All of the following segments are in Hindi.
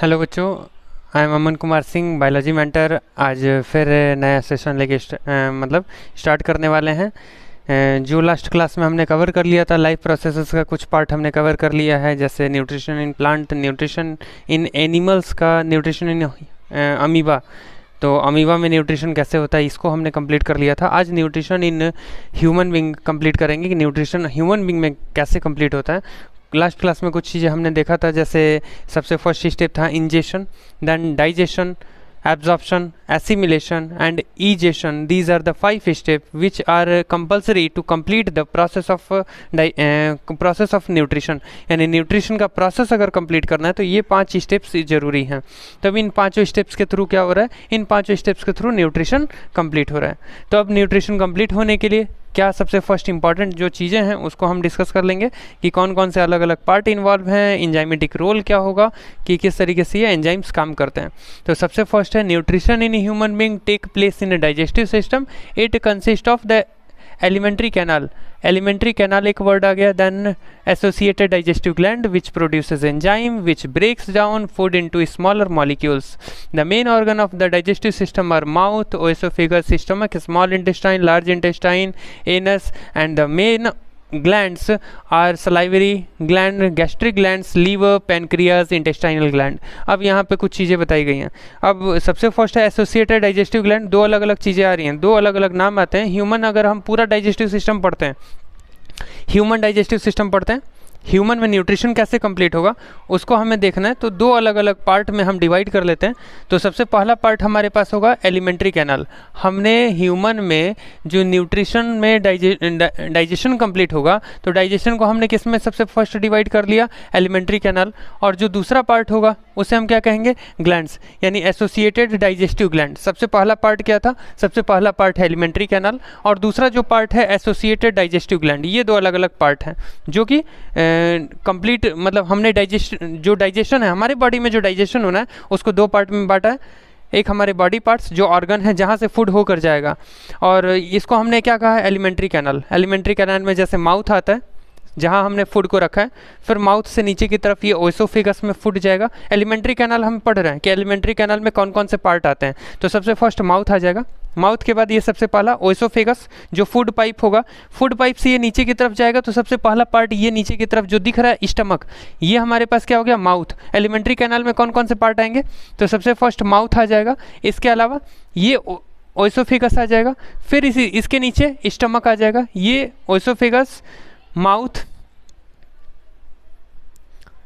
हेलो बच्चों, I am Aman Kumar Singh, biology mentor. आज फिर नया सेशन लेके स्टार्ट करने वाले हैं। जो लास्ट क्लास में हमने कवर कर लिया था, लाइफ प्रोसेसेस का कुछ पार्ट हमने कवर कर लिया है, जैसे nutrition in plant, nutrition in animals का, न्यूट्रिशन इन अमीबा। तो अमीबा में न्यूट्रिशन कैसे होता है, इसको हमने कंप्लीट कर लिया था। आज nutrition in human being complete करेंगे कि न्यूट्रिशन ह्यूमन बींग में कैसे कंप्लीट होता है। लास्ट क्लास में कुछ चीज़ें हमने देखा था, जैसे सबसे फर्स्ट स्टेप था ingestion, then digestion, absorption, assimilation and egestion. These are the 5 steps which are compulsory to complete the process of nutrition. यानी न्यूट्रिशन का प्रोसेस अगर कंप्लीट करना है तो ये 5 स्टेप्स ज़रूरी हैं। तब इन 5 स्टेप्स के थ्रू क्या हो रहा है, इन 5 स्टेप्स के थ्रू न्यूट्रिशन कंप्लीट हो रहा है। तो अब न्यूट्रिशन कंप्लीट होने के लिए क्या सबसे फर्स्ट इंपॉर्टेंट जो चीज़ें हैं उसको हम डिस्कस कर लेंगे कि कौन कौन से अलग अलग पार्ट इन्वॉल्व हैं, एंजाइमेटिक रोल क्या होगा, कि किस तरीके से ये एंजाइम्स काम करते हैं। तो सबसे फर्स्ट है nutrition in human being take place in digestive system. It consist of the alimentary canal. Alimentary canal एक वर्ड आ गया। Then associated digestive gland which produces enzyme which breaks down food into smaller molecules. The main organ of the digestive system are mouth, oesophagus, stomach, small intestine, large intestine, anus, and the main glands are salivary gland, gastric glands, liver, pancreas, intestinal gland। अब यहाँ पे कुछ चीज़ें बताई गई हैं। अब सबसे फर्स्ट है एसोसिएटेड डाइजेस्टिव ग्लैंड। दो अलग अलग चीज़ें आ रही हैं, दो अलग अलग नाम आते हैं। ह्यूमन, अगर हम पूरा डाइजेस्टिव सिस्टम पढ़ते हैं, ह्यूमन डाइजेस्टिव सिस्टम पढ़ते हैं, ह्यूमन में न्यूट्रिशन कैसे कंप्लीट होगा उसको हमें देखना है। तो दो अलग अलग पार्ट में हम डिवाइड कर लेते हैं। तो सबसे पहला पार्ट हमारे पास होगा एलिमेंट्री कैनाल। हमने ह्यूमन में जो न्यूट्रिशन में डाइजेशन कंप्लीट होगा, तो डाइजेशन को हमने किस में सबसे फर्स्ट डिवाइड कर लिया, एलिमेंट्री कैनाल। और जो दूसरा पार्ट होगा उसे हम क्या कहेंगे, ग्लैंड्स, यानी एसोसिएटेड डाइजेस्टिव ग्लैंड। सबसे पहला पार्ट क्या था, सबसे पहला पार्ट है एलिमेंट्री कैनाल, और दूसरा जो पार्ट है एसोसिएटेड डाइजेस्टिव ग्लैंड। ये दो अलग अलग पार्ट हैं जो कि कंप्लीट मतलब हमने डाइजेशन है, हमारे बॉडी में जो डाइजेशन होना है उसको दो पार्ट में बांटा है। एक हमारे बॉडी पार्ट्स जो ऑर्गन है जहाँ से फूड होकर जाएगा, और इसको हमने क्या कहा है, एलिमेंट्री कैनाल। एलिमेंट्री कैनाल में जैसे माउथ आता है जहाँ हमने फूड को रखा है, फिर माउथ से नीचे की तरफ ये ओएसोफेगस में फूड जाएगा। एलिमेंट्री कैनाल हम पढ़ रहे हैं कि एलिमेंट्री कैनाल में कौन कौन से पार्ट आते हैं। तो सबसे फर्स्ट माउथ आ जाएगा, माउथ के बाद ये सबसे पहला ओएसोफेगस जो फूड पाइप होगा, फूड पाइप से ये नीचे की तरफ जाएगा। तो सबसे पहला पार्ट ये नीचे की तरफ जो दिख रहा है स्टमक, ये हमारे पास क्या हो गया, माउथ। एलिमेंट्री कैनाल में कौन कौन से पार्ट आएंगे, तो सबसे फर्स्ट माउथ आ जाएगा, इसके अलावा ये ओएसोफेगस आ जाएगा, फिर इसके नीचे स्टमक आ जाएगा। ये oesophagus, mouth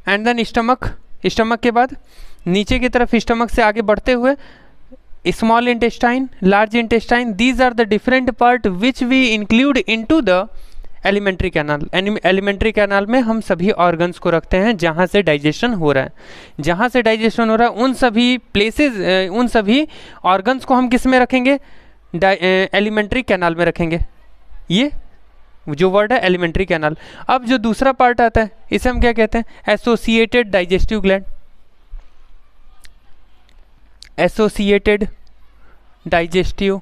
and then stomach. Stomach के बाद नीचे की तरफ स्टमक से आगे बढ़ते हुए small intestine, large intestine. These are the different part which we include into the alimentary canal. Alimentary canal में हम सभी ऑर्गन्स को रखते हैं जहाँ से डाइजेशन हो रहा है। जहाँ से डाइजेशन हो रहा है उन सभी प्लेसेस, उन सभी ऑर्गन्स को हम किस में रखेंगे, एलिमेंट्री कैनाल में रखेंगे। ये जो वर्ड है एलिमेंट्री कैनाल। अब जो दूसरा पार्ट आता है इसे हम क्या कहते हैं, associated digestive gland. Associated digestive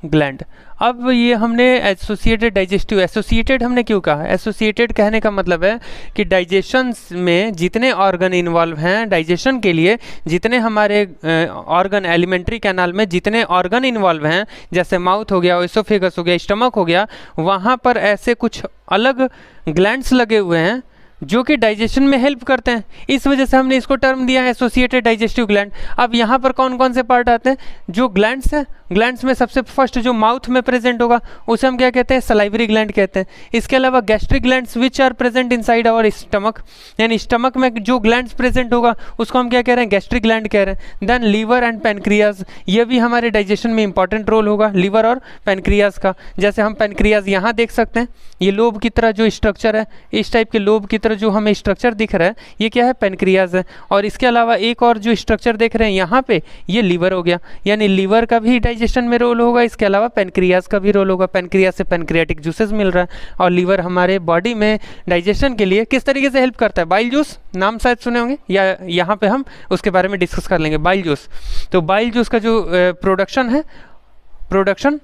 gland. अब ये हमने एसोसिएटेड हमने क्यों कहा, एसोसिएटेड कहने का मतलब है कि डाइजेशन में जितने ऑर्गन इन्वॉल्व हैं, डाइजेशन के लिए जितने हमारे ऑर्गन एलिमेंट्री कैनाल में जितने ऑर्गन इन्वॉल्व हैं, जैसे माउथ हो गया, ओएसोफेगस हो गया, स्टमक हो गया, वहाँ पर ऐसे कुछ अलग ग्लैंड्स लगे हुए हैं जो कि डाइजेशन में हेल्प करते हैं। इस वजह से हमने इसको टर्म दिया है एसोसिएटेड डाइजेस्टिव ग्लैंड। अब यहाँ पर कौन कौन से पार्ट आते हैं, जो ग्लैंड्स हैं, ग्लैंड्स में सबसे फर्स्ट जो माउथ में प्रेजेंट होगा उसे हम क्या कहते हैं, सलाइवरी ग्लैंड कहते हैं। इसके अलावा gastric glands which are present inside our stomach, यानी स्टमक में जो ग्लैंड्स प्रेजेंट होगा उसको हम क्या कह रहे हैं, गैस्ट्रिक ग्लैंड कह रहे हैं। देन लीवर एंड पैनक्रियाज, ये भी हमारे डाइजेशन में इंपॉर्टेंट रोल होगा, लीवर और पैनक्रियाज का। जैसे हम पैनक्रियाज यहाँ देख सकते हैं, ये लोब की तरह जो स्ट्रक्चर है, इस टाइप के लोब की तरह जो हमें स्ट्रक्चर दिख रहा है ये क्या है, पैनक्रियाज है। और इसके अलावा एक और जो स्ट्रक्चर देख रहे हैं यहाँ पे, ये लीवर हो गया, यानी लीवर का भी डाइजेशन में रोल होगा। इसके अलावा पैनक्रियाज का भी रोल होगा, पैनक्रियाज से पैनक्रियाटिक जूसेस मिल रहा है। और लीवर हमारे बॉडी में डाइजेशन के लिए किस तरीके से हेल्प करता है, बाइल जूस नाम शायद सुने होंगे, या यहाँ पे हम उसके बारे में डिस्कस कर लेंगे, बाइल जूस। तो बाइल जूस का जो प्रोडक्शन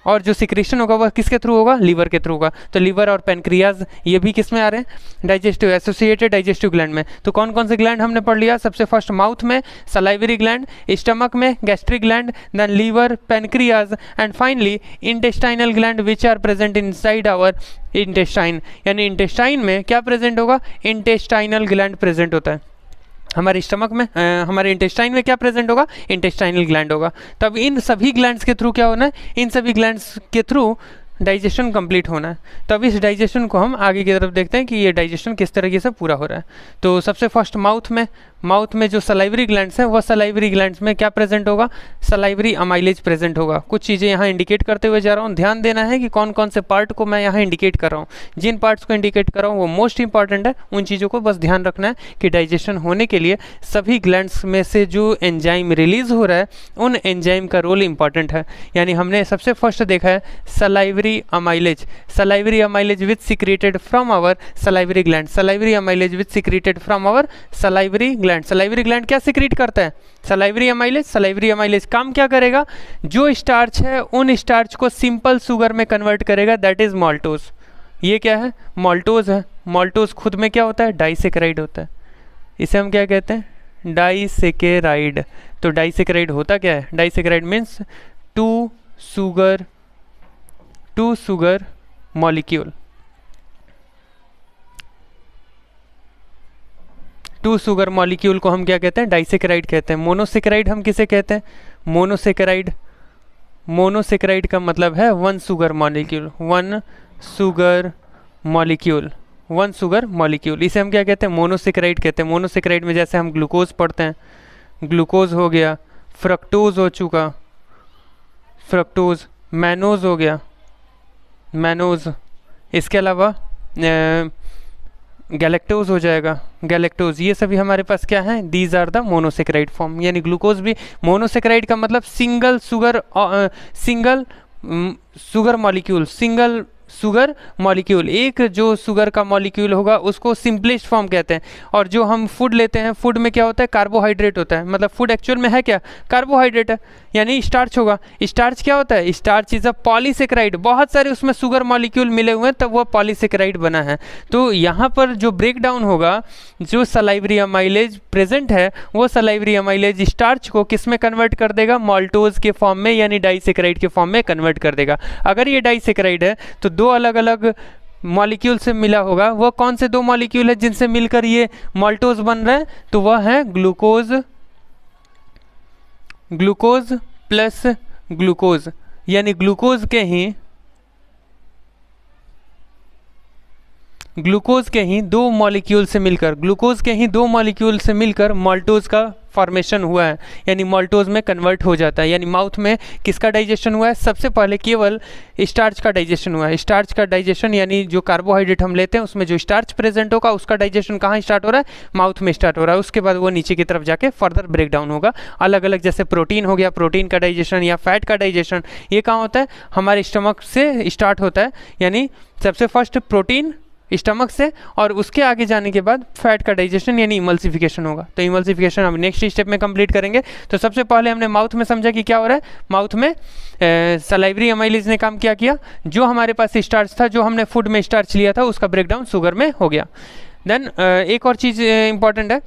और जो सिक्रेशन होगा वह किसके थ्रू होगा, लीवर के थ्रू होगा। तो लीवर और पेनक्रियाज ये भी किस में आ रहे हैं, डाइजेस्टिव एसोसिएटेड डाइजेस्टिव ग्लैंड में। तो कौन कौन से ग्लैंड हमने पढ़ लिया, सबसे फर्स्ट माउथ में सलाइवरी ग्लैंड, स्टमक में gastric gland, then liver, pancreas and finally intestinal gland which are present inside our intestine. यानी इंटेस्टाइन में क्या प्रेजेंट होगा, इंटेस्टाइनल ग्लैंड प्रेजेंट होता है। हमारे स्टमक में हमारे इंटेस्टाइन में क्या प्रेजेंट होगा, इंटेस्टाइनल ग्लैंड होगा। तब इन सभी ग्लैंड्स के थ्रू क्या होना है, इन सभी ग्लैंड्स के थ्रू डाइजेशन कंप्लीट होना है। तब इस डाइजेशन को हम आगे की तरफ देखते हैं कि ये डाइजेशन किस तरीके से पूरा हो रहा है। तो सबसे फर्स्ट माउथ में जो सलाइवरी ग्लैंड्स हैं वह सलाइवरी ग्लैंड्स में क्या प्रेजेंट होगा, सलाइवरी अमाइलेज प्रेजेंट होगा। कुछ चीज़ें यहाँ इंडिकेट करते हुए जा रहा हूँ, ध्यान देना है कि कौन कौन से पार्ट को मैं यहाँ इंडिकेट कर रहा हूँ। जिन पार्ट्स को इंडिकेट कर रहा हूँ वो मोस्ट इंपॉर्टेंट है, उन चीज़ों को बस ध्यान रखना है कि डाइजेशन होने के लिए सभी ग्लैंड्स में से जो एंजाइम रिलीज हो रहा है उन एंजाइम का रोल इंपॉर्टेंट है। यानी हमने सबसे फर्स्ट देखा है salivary amylase which secreted from our salivary gland, salivary amylase which secreted from our salivary gland. Salivary gland क्या सिक्रीट करता है, सलाइवरी अमाइलेज काम क्या करेगा, जो स्टार्च है उन स्टार्च को सिंपल शुगर में कन्वर्ट करेगा, दैट इज माल्टोज। ये क्या है, माल्टोज है। माल्टोज खुद में क्या होता है, डाइसेकेराइड होता है। इसे हम क्या कहते हैं, डाइसेकेराइड। तो डाइसेकेराइड होता क्या है, disaccharide means two sugar molecule. Two sugar molecule को हम क्या कहते हैं, डाइसेकेराइड कहते हैं। मोनोसेकेराइड हम किसे कहते हैं, मोनोसेकेराइड का मतलब है वन सुगर मॉलिक्यूल। इसे हम क्या कहते हैं, मोनोसेकेराइड कहते हैं। मोनोसेकेराइड में जैसे हम ग्लूकोज पढ़ते हैं, ग्लूकोज हो गया, फ्रक्टोज हो चुका, फ्रक्टोज, मैनोज हो गया, मैनोज, इसके अलावा गैलेक्टोज हो जाएगा, गैलेक्टोज। ये सभी हमारे पास क्या है, these are the monosaccharide form. यानी ग्लूकोज भी मोनोसेकेराइड का मतलब सिंगल सुगर मॉलिक्यूल, एक जो शुगर का मॉलिक्यूल होगा उसको सिंपलेस्ट फॉर्म कहते हैं। और जो हम फूड लेते हैं, फूड में क्या होता है, कार्बोहाइड्रेट होता है। मतलब फूड एक्चुअल में है क्या, कार्बोहाइड्रेट है, यानी स्टार्च होगा। स्टार्च क्या होता है, स्टार्च इज अ पॉलीसेकेराइड। बहुत सारे उसमें शुगर मॉलिक्यूल मिले हुए हैं तब वह पॉलीसेकेराइड बना है। तो यहाँ पर जो ब्रेक डाउन होगा, जो सलाइवरी अमाइलेज प्रेजेंट है वो सलाइवरी अमाइलेज स्टार्च को किस में कन्वर्ट कर देगा, माल्टोज के फॉर्म में, यानी डाइसेकेराइड के फॉर्म में कन्वर्ट कर देगा। अगर ये डाइसेकेराइड है तो दो अलग अलग मॉलिक्यूल से मिला होगा। वो कौन से दो मॉलिक्यूल है जिनसे मिलकर ये माल्टोज बन रहा है, तो वह है ग्लूकोज प्लस ग्लूकोज। यानी ग्लूकोज के ही दो मॉलिक्यूल से मिलकर माल्टोज का फॉर्मेशन हुआ है, यानी माल्टोज में कन्वर्ट हो जाता है। यानी माउथ में किसका डाइजेशन हुआ है, सबसे पहले केवल स्टार्च का डाइजेशन हुआ है। स्टार्च का डाइजेशन यानी जो कार्बोहाइड्रेट हम लेते हैं उसमें जो स्टार्च प्रेजेंट होगा उसका डाइजेशन कहाँ स्टार्ट हो रहा है, माउथ में स्टार्ट हो रहा है। उसके बाद वो नीचे की तरफ जाके फर्दर ब्रेक डाउन होगा अलग अलग, जैसे प्रोटीन हो गया, प्रोटीन का डाइजेशन, या फैट का डाइजेशन। ये कहाँ होता है, हमारे स्टमक से स्टार्ट होता है। यानी सबसे फर्स्ट प्रोटीन स्टमक से, और उसके आगे जाने के बाद फैट का डाइजेशन यानी इमल्सिफिकेशन होगा। तो इमल्सिफिकेशन हम नेक्स्ट स्टेप में कंप्लीट करेंगे। तो सबसे पहले हमने माउथ में समझा कि क्या हो रहा है, माउथ में सलाइवरी अमाइलेज ने काम क्या किया, जो हमारे पास स्टार्च था, जो हमने फूड में स्टार्च लिया था उसका ब्रेकडाउन शुगर में हो गया। देन एक और चीज़ इंपॉर्टेंट है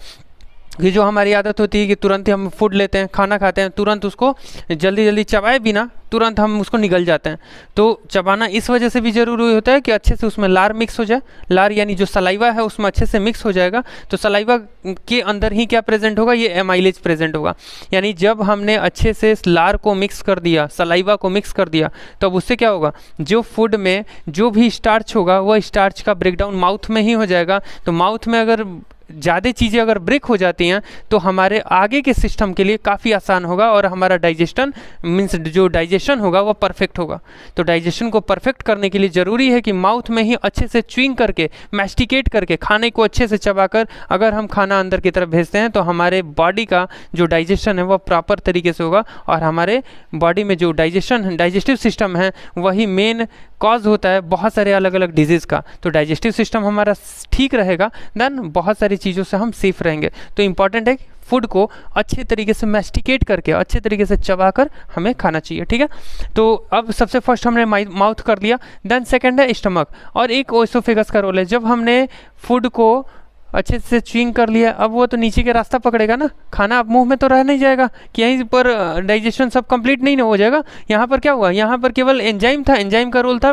कि जो हमारी आदत होती है कि तुरंत ही हम फूड लेते हैं, खाना खाते हैं, तुरंत उसको जल्दी चबाए बिना तुरंत हम उसको निगल जाते हैं। तो चबाना इस वजह से भी ज़रूरी होता है कि अच्छे से उसमें लार मिक्स हो जाए। लार यानी जो सलाइवा है उसमें अच्छे से मिक्स हो जाएगा। तो सलाइवा के अंदर ही क्या प्रेजेंट होगा, ये एमाइलेज प्रेजेंट होगा। यानी जब हमने अच्छे से लार को मिक्स कर दिया, सलाइवा को मिक्स कर दिया, तब उससे क्या होगा, जो फूड में जो भी स्टार्च होगा वह स्टार्च का ब्रेकडाउन माउथ में ही हो जाएगा। तो माउथ में अगर ज़्यादा चीज़ें अगर ब्रेक हो जाती हैं तो हमारे आगे के सिस्टम के लिए काफ़ी आसान होगा और हमारा डाइजेशन मीन्स जो डाइजेशन होगा वो परफेक्ट होगा। तो डाइजेशन को परफेक्ट करने के लिए ज़रूरी है कि माउथ में ही अच्छे से च्युइंग करके, मैस्टिकेट करके, खाने को अच्छे से चबाकर अगर हम खाना अंदर की तरफ भेजते हैं तो हमारे बॉडी का जो डाइजेशन है वह प्रॉपर तरीके से होगा। और हमारे बॉडी में जो डाइजेस्टिव सिस्टम है वही मेन कॉज होता है बहुत सारे अलग अलग डिजीज़ का। तो डाइजेस्टिव सिस्टम हमारा ठीक रहेगा, देन बहुत सारी चीज़ों से हम सेफ रहेंगे। तो इंपॉर्टेंट है फूड को अच्छे तरीके से मैस्टिकेट करके, अच्छे तरीके से चबाकर हमें खाना चाहिए, ठीक है। तो अब सबसे फर्स्ट हमने माउथ कर लिया, देन सेकंड है स्टमक, और एक ओएसोफेगस का रोल है। जब हमने फूड को अच्छे से च्यूइंग कर लिया, अब वो तो नीचे के रास्ता पकड़ेगा ना, खाना अब मुंह में तो रह नहीं जाएगा कि यहीं पर डाइजेशन सब कंप्लीट नहीं हो जाएगा। यहाँ पर क्या हुआ, यहाँ पर केवल एंजाइम था, एंजाइम का रोल था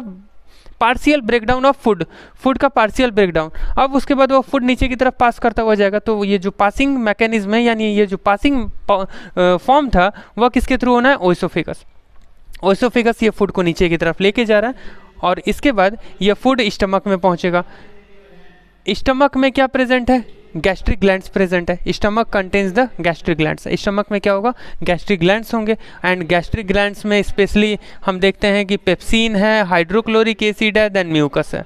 partial breakdown of food, food का पार्शियल ब्रेकडाउन। अब उसके बाद वो फूड नीचे की तरफ पास करता हुआ जाएगा। तो ये जो पासिंग मैकेनिज्म है, यानी ये जो पासिंग फॉर्म था, वह किसके थ्रू होना है, ओएसोफेगस। ओएसोफेगस ये फूड को नीचे की तरफ लेके जा रहा है, और इसके बाद ये फूड स्टमक में पहुंचेगा। स्टमक में क्या प्रेजेंट है, गैस्ट्रिक ग्लैंड्स प्रेजेंट है। Stomach contains the gastric glands, stomach में क्या होगा, गैस्ट्रिक ग्लैंड्स होंगे। एंड गैस्ट्रिक ग्लैंड्स में स्पेशली हम देखते हैं कि पेप्सिन है, हाइड्रोक्लोरिक एसिड है, देन म्यूकस है।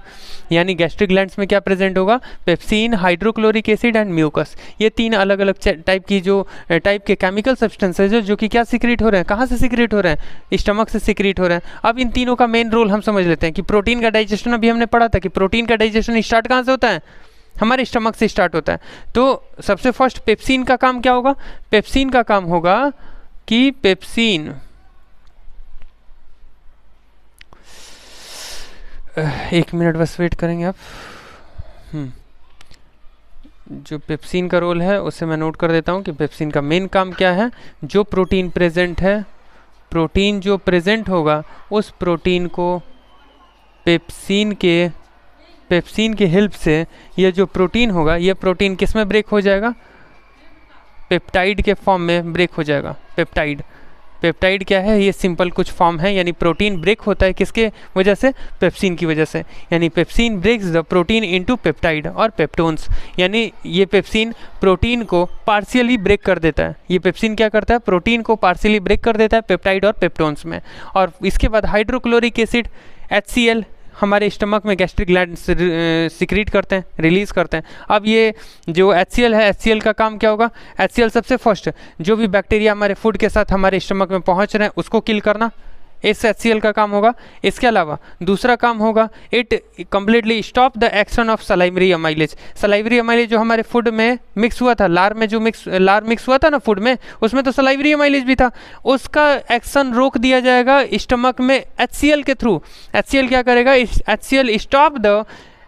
यानी गैस्ट्रिक ग्लैंड्स में क्या प्रेजेंट होगा, pepsin, hydrochloric acid and mucus. ये तीन अलग अलग टाइप की जो टाइप के केमिकल सब्सटेंसेज जो कि क्या सीक्रेट हो रहे हैं, कहाँ से सीक्रेट हो रहे हैं, स्टमक से सीक्रेट हो रहे हैं। अब इन तीनों का मेन रोल हम समझ लेते हैं कि प्रोटीन का डाइजेशन, अभी हमने पढ़ा था कि प्रोटीन का डाइजेशन स्टार्ट कहाँ से होता है, हमारे स्टमक से स्टार्ट होता है। तो सबसे फर्स्ट पेप्सिन का काम क्या होगा, पेप्सिन का काम होगा कि पेप्सिन, एक मिनट बस वेट करेंगे आप। जो पेप्सिन का रोल है उसे मैं नोट कर देता हूँ कि पेप्सिन का मेन काम क्या है। जो प्रोटीन प्रेजेंट है, प्रोटीन जो प्रेजेंट होगा उस प्रोटीन को पेप्सिन के हेल्प से ये जो प्रोटीन होगा, ये प्रोटीन किस में ब्रेक हो जाएगा, पेप्टाइड के फॉर्म में ब्रेक हो जाएगा। पेप्टाइड, पेप्टाइड क्या है, ये सिंपल कुछ फॉर्म है, यानी प्रोटीन ब्रेक होता है किसके वजह से, पेप्सिन की वजह से। यानी pepsin breaks the protein into peptide और पेप्टोन्स, यानी ये पेप्सिन प्रोटीन को पार्शियली ब्रेक कर देता है। ये पेप्सिन क्या करता है, प्रोटीन को पार्शियली ब्रेक कर देता है पेप्टाइड और पेप्टोन्स में। और इसके बाद हाइड्रोक्लोरिक एसिड HCl हमारे स्टमक में गैस्ट्रिक ग्लैंड सिक्रीट करते हैं, रिलीज़ करते हैं। अब ये जो HCl है, HCl का काम क्या होगा, HCl सबसे फर्स्ट जो भी बैक्टीरिया हमारे फूड के साथ हमारे स्टमक में पहुंच रहे हैं उसको किल करना, इस HCl का काम होगा। इसके अलावा दूसरा काम होगा, it completely stop the action of salivary amylase. Salivary amylase जो हमारे फूड में मिक्स हुआ था, लार में जो लार मिक्स हुआ था ना फूड में, उसमें तो सलाइवरी अमाइलेज भी था, उसका एक्शन रोक दिया जाएगा स्टमक में HCl के थ्रू। HCl क्या करेगा, HCl stop the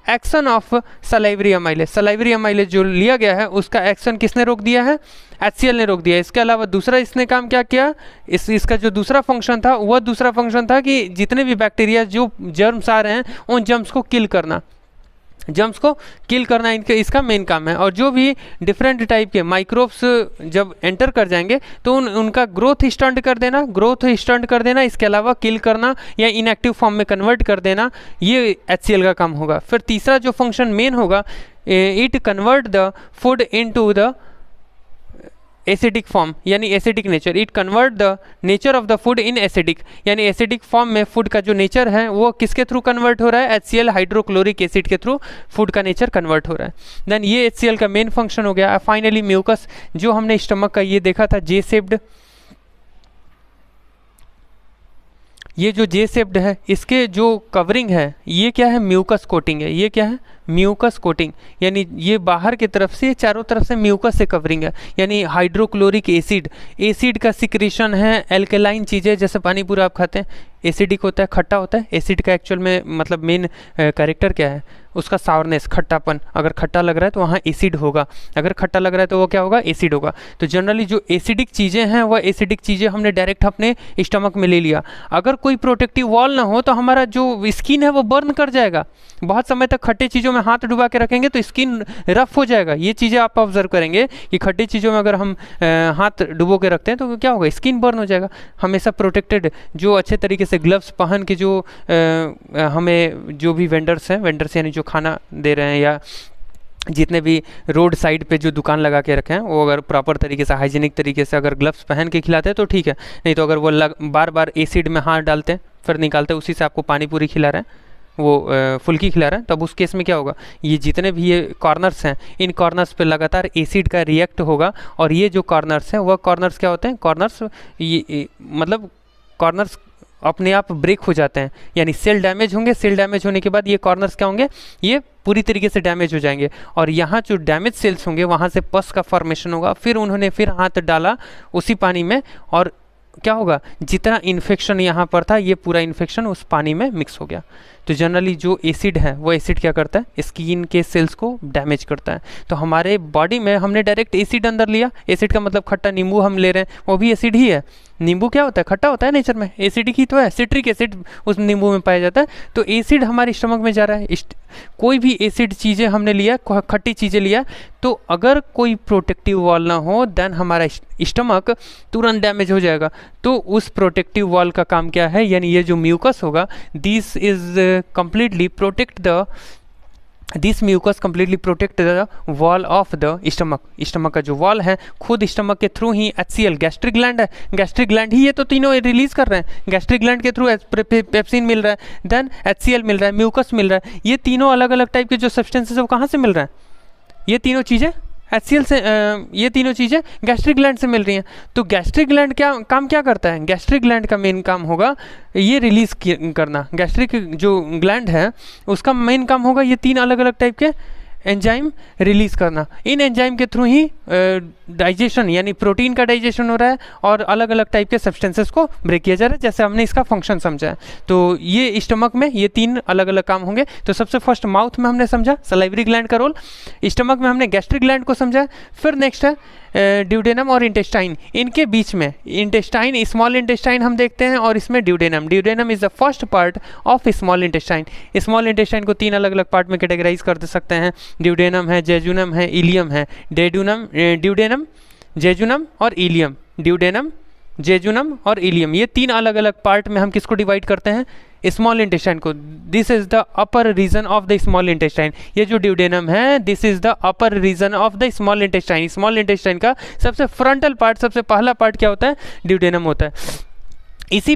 action of salivary amylase. Salivary amylase जो लिया गया है उसका एक्शन किसने रोक दिया है, HCl ने रोक दिया। इसके अलावा दूसरा इसने काम क्या किया, इसका जो दूसरा फंक्शन था वह दूसरा फंक्शन था कि जितने भी बैक्टीरिया जो जर्म्स आ रहे हैं उन जर्म्स को किल करना, जर्म्स को किल करना इनके इसका मेन काम है। और जो भी डिफरेंट टाइप के माइक्रोब्स जब एंटर कर जाएंगे तो उनका ग्रोथ स्टंट कर देना, ग्रोथ स्टंट कर देना, इसके अलावा किल करना या इनएक्टिव फॉर्म में कन्वर्ट कर देना, ये HCl का काम होगा। फिर तीसरा जो फंक्शन मेन होगा, it convert the food into the acidic form, यानी acidic nature. It convert the nature of the food in acidic, यानी एसिडिक फॉर्म में फूड का जो नेचर है वो किसके थ्रू कन्वर्ट हो रहा है, HCl हाइड्रोक्लोरिक एसिड के थ्रू फूड का नेचर कन्वर्ट हो रहा है। देन ये HCl का मेन फंक्शन हो गया। फाइनली म्यूकस, जो हमने स्टमक का ये देखा था जे शेप्ड, ये जो जे शेप्ड है इसके जो कवरिंग है ये क्या है, म्यूकस कोटिंग है। ये क्या है, म्यूकस कोटिंग, यानी ये बाहर की तरफ से चारों तरफ से म्यूकस से कवरिंग है। यानी हाइड्रोक्लोरिक एसिड, एसिड का सिक्रीशन है, एल्केलाइन चीज़ें जैसे पानी पूरा आप खाते हैं एसिडिक होता है, खट्टा होता है। एसिड का एक्चुअल में मतलब मेन कैरेक्टर क्या है, उसका सावरनेस, खट्टापन। अगर खट्टा लग रहा है तो वहाँ एसिड होगा, अगर खट्टा लग रहा है तो वो क्या होगा, एसिड होगा। तो जनरली जो एसिडिक चीज़ें हैं वह एसिडिक चीज़ें हमने डायरेक्ट अपने स्टमक में ले लिया। अगर कोई प्रोटेक्टिव वॉल ना हो तो हमारा जो स्किन है वो बर्न कर जाएगा। बहुत समय तक खट्टे चीज़ों में हाथ डुबा के रखेंगे तो स्किन रफ हो जाएगा। ये चीज़ें आप ऑब्जर्व करेंगे कि खट्टी चीज़ों में अगर हम हाथ डुबो के रखते हैं तो क्या होगा, स्किन बर्न हो जाएगा। हमेशा प्रोटेक्टेड जो अच्छे तरीके से ग्लव्स पहन के जो हमें जो भी वेंडर्स हैं, वेंडर्स यानी जो खाना दे रहे हैं या जितने भी रोड साइड पे जो दुकान लगा के रखे हैं वो अगर प्रॉपर तरीके से हाइजीनिक तरीके से अगर ग्लव्स पहन के खिलाते हैं तो ठीक है, नहीं तो अगर वो बार बार एसिड में हाथ डालते हैं फिर निकालते हैं, उसी से आपको पानी पूरी खिला रहे हैं, वो फुल्की खिला रहे हैं, तब उस केस में क्या होगा, ये जितने भी ये कॉर्नर्स हैं इन कॉर्नर्स पे लगातार एसिड का रिएक्ट होगा। और ये जो कॉर्नर्स हैं वह कॉर्नर्स क्या होते हैं, कॉर्नर्स ये मतलब कॉर्नर्स अपने आप ब्रेक हो जाते हैं, यानी सेल डैमेज होंगे। सेल डैमेज होने के बाद ये कॉर्नर्स क्या होंगे, ये पूरी तरीके से डैमेज हो जाएंगे, और यहाँ जो डैमेज सेल्स होंगे वहाँ से पस का फॉर्मेशन होगा। फिर उन्होंने फिर हाथ डाला उसी पानी में, और क्या होगा, जितना इन्फेक्शन यहाँ पर था ये पूरा इन्फेक्शन उस पानी में मिक्स हो गया। तो जनरली जो एसिड है वो एसिड क्या करता है, स्किन के सेल्स को डैमेज करता है। तो हमारे बॉडी में हमने डायरेक्ट एसिड अंदर लिया, एसिड का मतलब खट्टा, नींबू हम ले रहे हैं वो भी एसिड ही है। नींबू क्या होता है, खट्टा होता है नेचर में, एसिडिक ही तो है, सिट्रिक एसिड उस नींबू में पाया जाता है। तो एसिड हमारे स्टमक में जा रहा है, कोई भी एसिड चीज़ें हमने लिया, खट्टी चीज़ें लिया, तो अगर कोई प्रोटेक्टिव वॉल ना हो देन हमारा स्टमक तुरंत डैमेज हो जाएगा। तो उस प्रोटेक्टिव वॉल का काम क्या है, यानी ये जो म्यूकस होगा, this is completely protect the this mucus completely protect the wall of the stomach। Stomach का जो वॉल है खुद स्टमक के थ्रू ही HCl गैस्ट्रिक ग्लैंड है, गैस्ट्रिक ग्लैंड ही ये तो तीनों रिलीज कर रहे हैं। गैस्ट्रिक ग्लैंड के थ्रू पेप्सिन मिल रहा है, देन HCl मिल रहा है, म्यूकस मिल रहा है। ये तीनों अलग अलग टाइप के जो सब्सटेंसेस है वो कहाँ से मिल रहा है, ये तीनों चीज़ें HCl से, ये तीनों चीज़ें गैस्ट्रिक ग्लैंड से मिल रही हैं। तो गैस्ट्रिक ग्लैंड क्या करता है, गैस्ट्रिक ग्लैंड का मेन काम होगा ये रिलीज करना। गैस्ट्रिक जो ग्लैंड है उसका मेन काम होगा ये 3 अलग अलग टाइप के एंजाइम रिलीज करना। इन एंजाइम के थ्रू ही डाइजेशन यानी प्रोटीन का डाइजेशन हो रहा है और अलग अलग टाइप के सब्सटेंसेस को ब्रेक किया जा रहा है, जैसे हमने इसका फंक्शन समझा है। तो ये स्टमक में ये 3 अलग अलग काम होंगे। तो सबसे फर्स्ट माउथ में हमने समझा सलाइवरी ग्लैंड का रोल, स्टमक में हमने गैस्ट्रिक ग्लैंड को समझा, फिर नेक्स्ट है ड्यूडेनम और इंटेस्टाइन। इनके बीच में इंटेस्टाइन, स्मॉल इंटेस्टाइन हम देखते हैं, और इसमें duodenum. Duodenum is the first part of small intestine. Small intestine को 3 अलग अलग पार्ट में कैटेगराइज कर सकते हैं। ड्यूडेनम है, जेजुनम है, इलियम है। ड्यूडेनम, जेजुनम और इलियम, ड्यूडेनम, जेजुनम और इलियम, ये 3 अलग अलग पार्ट में हम किसको डिवाइड करते हैं, स्मॉल इंटेस्टाइन को। This is the upper region of the small intestine. ये जो ड्यूडेनम है this is the upper region of the small intestine. Small intestine का सबसे फ्रंटल पार्ट, सबसे पहला पार्ट क्या होता है, ड्यूडेनम होता है। इसी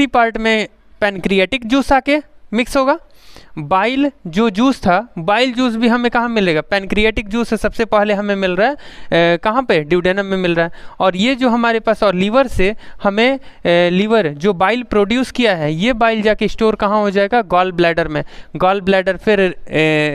पार्ट में पैनक्रियाटिक जूस आके मिक्स होगा। बाइल जो जूस था, बाइल जूस भी हमें कहाँ मिलेगा, पैनक्रियाटिक जूस सबसे पहले हमें मिल रहा है कहाँ पे, ड्यूडेनम में मिल रहा है। और ये जो हमारे पास, और लीवर से हमें लीवर जो बाइल प्रोड्यूस किया है ये बाइल जाके स्टोर कहाँ हो जाएगा, गॉल ब्लैडर में। गॉल ब्लैडर फिर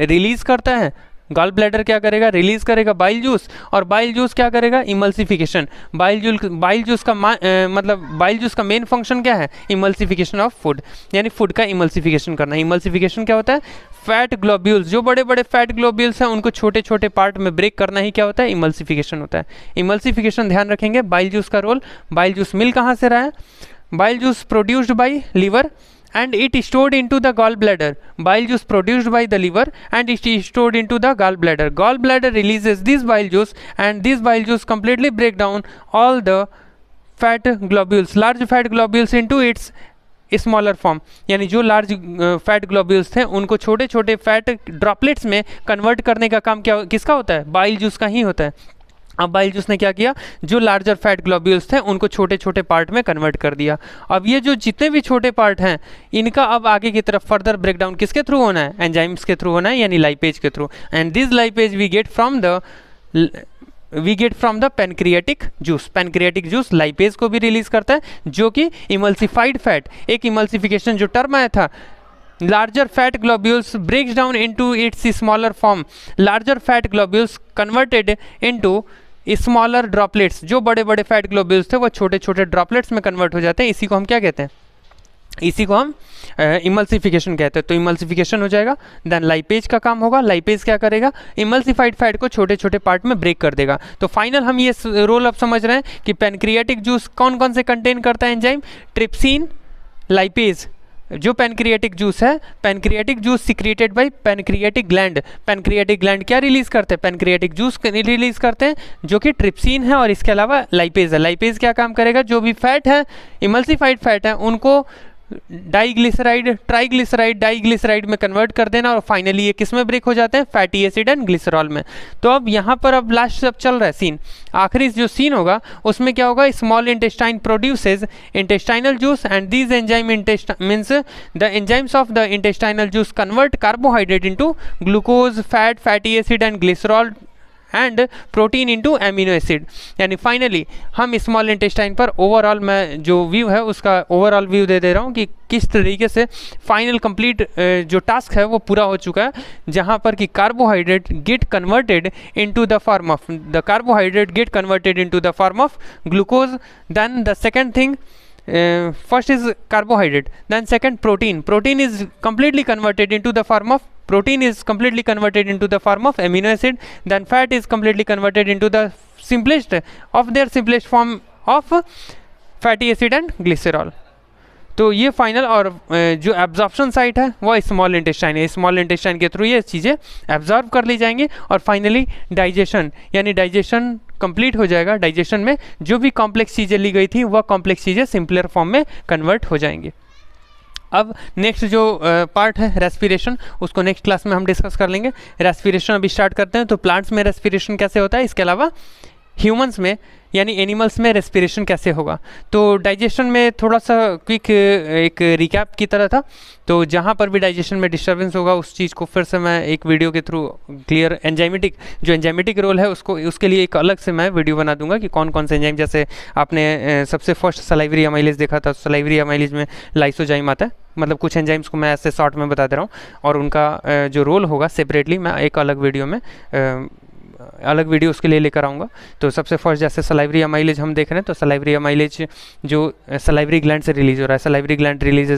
रिलीज करता है, गॉल ब्लैडर क्या करेगा, रिलीज करेगा बाइल जूस, और बाइल जूस क्या करेगा, इमल्सिफिकेशन। बाइल जूस का मेन फंक्शन क्या है, इमल्सिफिकेशन ऑफ फूड, यानी फूड का इमल्सिफिकेशन करना। इमल्सिफिकेशन क्या होता है, फैट ग्लोब्यूल्स, जो बड़े बड़े फैट ग्लोब्यूल्स हैं उनको छोटे छोटे पार्ट में ब्रेक करना ही क्या होता है, इमल्सिफिकेशन होता है। इमल्सिफिकेशन ध्यान रखेंगे, बाइल जूस का रोल। बाइल जूस मिल कहाँ से रहा है, bile juice produced by liver and it is stored into the gallbladder. Bile juice produced by the liver and it is stored into the gallbladder. Gallbladder releases this bile juice and this bile juice completely break down all the fat globules, large fat globules into its smaller form. यानी जो लार्ज फैट ग्लोब्यूल्स थे उनको छोटे छोटे फैट ड्रॉपलेट्स में कन्वर्ट करने का काम किसका होता है, बाइल जूस का ही होता है। अब बाइल जूस ने क्या किया, जो लार्जर फैट ग्लोब्यूल्स थे उनको छोटे छोटे पार्ट में कन्वर्ट कर दिया। अब ये जो जितने भी छोटे पार्ट हैं इनका अब आगे की तरफ फर्दर ब्रेकडाउन किसके थ्रू होना है, एंजाइम्स के थ्रू होना है, यानी लाइपेज के थ्रू। And this lipase we get from the pancreatic juice. Pancreatic juice lipase को भी रिलीज करता है, जो कि इमल्सिफाइड फैट, एक इमल्सिफिकेशन जो टर्म आया था, larger fat globules breaks down into its smaller form, larger fat globules converted into smaller droplets. जो बड़े बड़े फैट ग्लोब्यूल्स थे वो छोटे छोटे ड्रॉपलेट्स में कन्वर्ट हो जाते हैं। इसी को हम क्या कहते हैं, इसी को हम इमल्सिफिकेशन कहते हैं। तो इमल्सिफिकेशन हो जाएगा, देन लाइपेज का काम होगा। लाइपेज क्या करेगा, इमल्सिफाइड फैट को छोटे छोटे पार्ट में ब्रेक कर देगा। तो फाइनल हम ये रोल अब समझ रहे हैं कि पैनक्रियाटिक जूस कौन कौन से कंटेन करता है एंजाइम, ट्रिप्सिन, लाइपेज। जो पैनक्रियाटिक जूस है, pancreatic juice secreted by pancreatic gland. Pancreatic gland क्या रिलीज करते हैं, पैनक्रियाटिक जूस रिलीज करते हैं, जो कि ट्रिप्सिन है और इसके अलावा लाइपेज है। लाइपेज क्या काम करेगा, जो भी फैट है, इमल्सिफाइड फैट है, उनको डाइग्लिसराइड, ट्राइग्लिसराइड, डाइग्लिसराइड में कन्वर्ट कर देना, और फाइनली ये किस में ब्रेक हो जाते हैं, फैटी एसिड एंड ग्लिसरॉल में। तो अब यहाँ पर अब लास्ट सब चल रहा है सीन, आखिरी जो सीन होगा उसमें क्या होगा, small intestine produces intestinal juice and these enzyme means the enzymes of the intestinal juice convert carbohydrate into glucose, fat, fatty acid and glycerol and protein into amino acid. यानी फाइनली हम स्मॉल इंटेस्टाइन पर ओवरऑल मैं जो व्यू है उसका ओवरऑल व्यू दे रहा हूँ कि किस तरीके से फाइनल कंप्लीट जो टास्क है वो पूरा हो चुका है, जहाँ पर कि carbohydrate get converted into the form of glucose. Then the second thing, first is carbohydrate, then second protein is completely converted into the form of amino acid, then fat is completely converted into the simplest form of fatty acid and glycerol। तो ये फाइनल और जो एब्जॉर्प्शन साइट है वो स्मॉल इंटेस्टाइन है, स्मॉल इंटेस्टाइन के थ्रू ये चीज़ें एब्जॉर्ब कर ली जाएंगी और फाइनली डाइजेशन, यानी डाइजेशन कंप्लीट हो जाएगा। डाइजेशन में जो भी कॉम्प्लेक्स चीज़ें ली गई थी वह कॉम्प्लेक्स चीज़ें सिंपलर फॉर्म में कन्वर्ट हो जाएंगी। अब नेक्स्ट जो पार्ट है रेस्पिरेशन, उसको नेक्स्ट क्लास में हम डिस्कस कर लेंगे। रेस्पिरेशन अभी स्टार्ट करते हैं। तो प्लांट्स में रेस्पिरेशन कैसे होता है, इसके अलावा ह्यूमंस में यानी एनिमल्स में रेस्पिरेशन कैसे होगा। तो डाइजेशन में थोड़ा सा क्विक एक रिकैप की तरह था। तो जहाँ पर भी डाइजेशन में डिस्टर्बेंस होगा उस चीज़ को फिर से मैं एक वीडियो के थ्रू क्लियर एंजाइमेटिक रोल है उसके लिए एक अलग से मैं वीडियो बना दूंगा कि कौन कौन से एंजाइम, जैसे आपने सबसे फर्स्ट सलाइवरी अमाइलेज देखा था, सलाइवरी अमाइलेज में लाइसोजाइम आता है। मतलब कुछ एंजाइम्स को मैं ऐसे शॉर्ट में बता दे रहा हूँ और उनका जो रोल होगा सेपरेटली मैं एक अलग वीडियो उसके लिए लेकर आऊँगा। तो सबसे फर्स्ट जैसे सलाइवरी अमाइलेज हम देख रहे हैं, तो सलाइवरी अमाइलेज जो सलाइवरी ग्लैंड से रिलीज हो रहा है, salivary gland release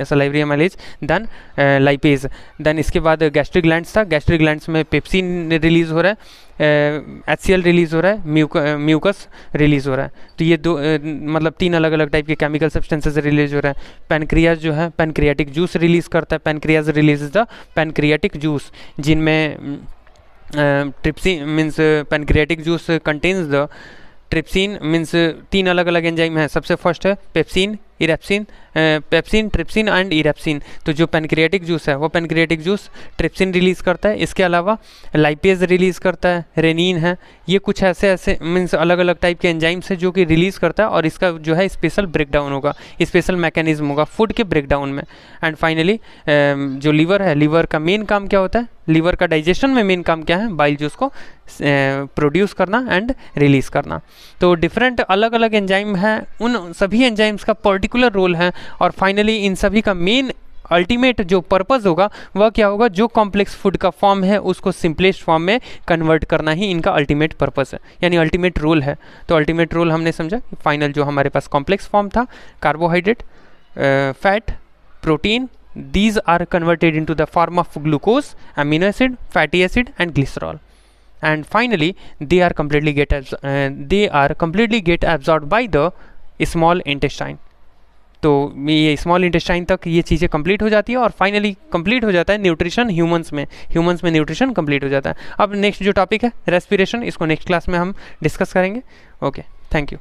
salivary amylase, then lipase, then इसके बाद गैस्ट्रिक ग्लैंड्स था, गैस्ट्रिक ग्लैंड्स में पेप्सिन रिलीज हो रहा है, HCl रिलीज हो रहा है, म्यूकस रिलीज हो रहा है। तो ये दो मतलब 3 अलग अलग टाइप के केमिकल सब्सटेंसेस रिलीज हो रहा है। पैनक्रियाज जो है पैनक्रियाटिक जूस रिलीज करता है, pancreas release the pancreatic juice, जिनमें trypsin means pancreatic juice contains the trypsin means 3 अलग अलग एंजाइम है। सबसे फर्स्ट है पेप्सिन, ट्रिप्सिन एंड इरेप्सिन। तो जो पैनक्रियाटिक जूस है वो पैनक्रियाटिक जूस ट्रिप्सिन रिलीज़ करता है। इसके अलावा लाइपेज रिलीज़ करता है, रेनिन है। ये कुछ ऐसे मीन्स अलग अलग टाइप के एंजाइम्स है जो कि रिलीज़ करता है और इसका जो है स्पेशल ब्रेकडाउन होगा, स्पेशल मैकेनिज्म होगा फूड के ब्रेकडाउन में। एंड फाइनली जो लीवर है, लीवर का मेन काम क्या होता है, लीवर का डाइजेशन में मेन काम क्या है, बाइल जूस को प्रोड्यूस करना एंड रिलीज़ करना। तो डिफरेंट अलग अलग एंजाइम हैं, उन सभी एंजाइम्स का पर्टिकुलर रोल है और फाइनली इन सभी का मेन अल्टीमेट जो पर्पस होगा वह क्या होगा, जो कॉम्प्लेक्स फूड का फॉर्म है उसको सिंपलेस्ट फॉर्म में कन्वर्ट करना ही इनका अल्टीमेट पर्पस है, यानी अल्टीमेट रोल है। तो अल्टीमेट रोल हमने समझा कि फाइनल जो हमारे पास कॉम्प्लेक्स फॉर्म था, carbohydrate, fat, protein, these are converted into the form of glucose, amino acid, fatty acid and glycerol, and finally they are completely get absorbed by the small intestine। तो ये स्मॉल इंटेस्टाइन तक ये चीज़ें कंप्लीट हो जाती है और फाइनली कंप्लीट हो जाता है न्यूट्रिशन ह्यूमंस में न्यूट्रिशन कंप्लीट हो जाता है। अब नेक्स्ट जो टॉपिक है रेस्पिरेशन, इसको नेक्स्ट क्लास में हम डिस्कस करेंगे। Okay, thank you.